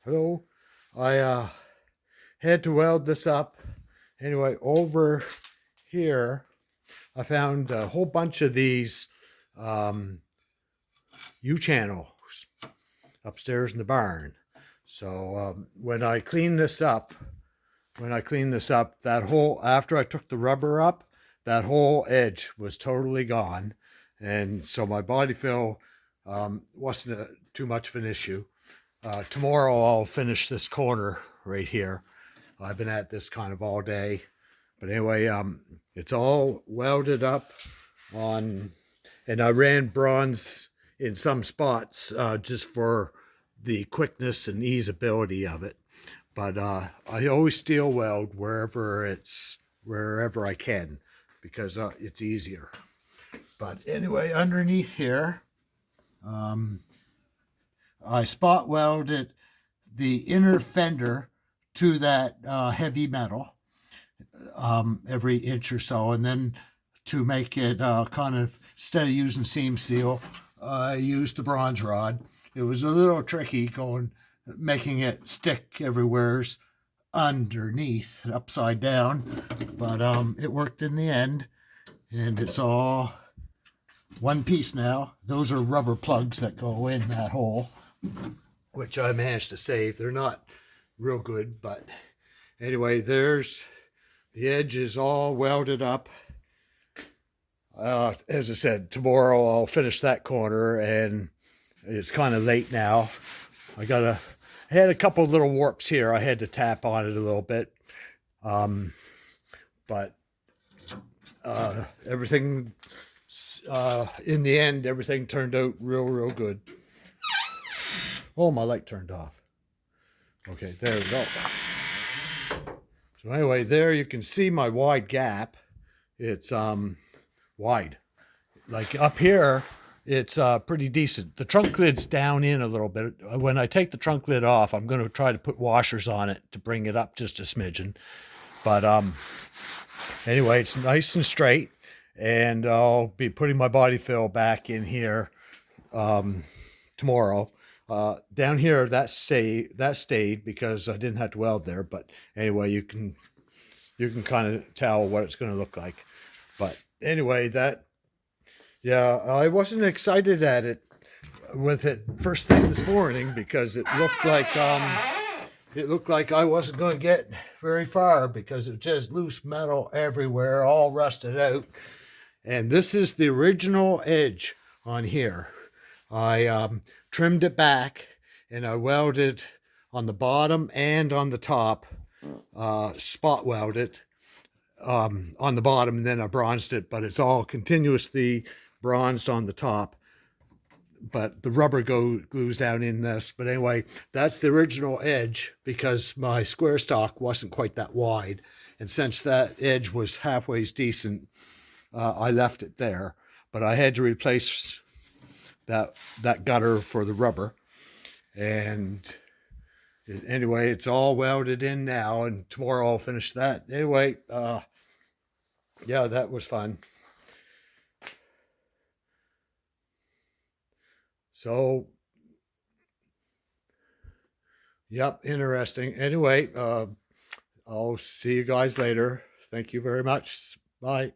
Hello. I had to weld this up. Anyway, over here, I found a whole bunch of these U-channels upstairs in the barn. So when I clean this up, that whole, after I took the rubber up, that whole edge was totally gone. And so my body fill wasn't too much of an issue. Tomorrow I'll finish this corner right here. I've been at this kind of all day. But anyway, it's all welded up on, and I ran bronze in some spots just for the quickness and easeability of it. But I always steel weld wherever I can, because it's easier. But anyway, underneath here, I spot welded the inner fender to that heavy metal every inch or so, and then to make it kind of, instead of using seam seal, I used the bronze rod. It was a little tricky making it stick everywhere's underneath, upside down, but it worked in the end, and it's all one piece now. Those are rubber plugs that go in that hole, which I managed to save. They're not real good, but anyway, there's the edge is all welded up. As I said, tomorrow I'll finish that corner, and it's kind of late now. I had a couple of little warps here. I had to tap on it a little bit, but everything in the end, everything turned out real good. Oh, my light turned off. Okay, there we go. So anyway, there you can see my wide gap. It's wide. Like up here, it's pretty decent. The trunk lid's down in a little bit. When I take the trunk lid off, I'm going to try to put washers on it to bring it up just a smidgen. But anyway, it's nice and straight, and I'll be putting my body fill back in here tomorrow. Down here, that stayed because I didn't have to weld there. But anyway, you can kind of tell what it's going to look like. But anyway, yeah, I wasn't excited at it with it first thing this morning, because it looked like I wasn't going to get very far, because it was just loose metal everywhere, all rusted out. And this is the original edge on here. I trimmed it back, and I welded on the bottom and on the top, spot welded on the bottom, and then I bronzed it, but it's all continuously bronzed on the top, but the rubber glues down in this. But anyway, that's the original edge, because my square stock wasn't quite that wide, and since that edge was halfway decent, I left it there. But I had to replace that gutter for the rubber, and anyway, it's all welded in now, and tomorrow I'll finish that. Anyway, yeah, that was fun. So, yep, interesting. Anyway, I'll see you guys later. Thank you very much. Bye.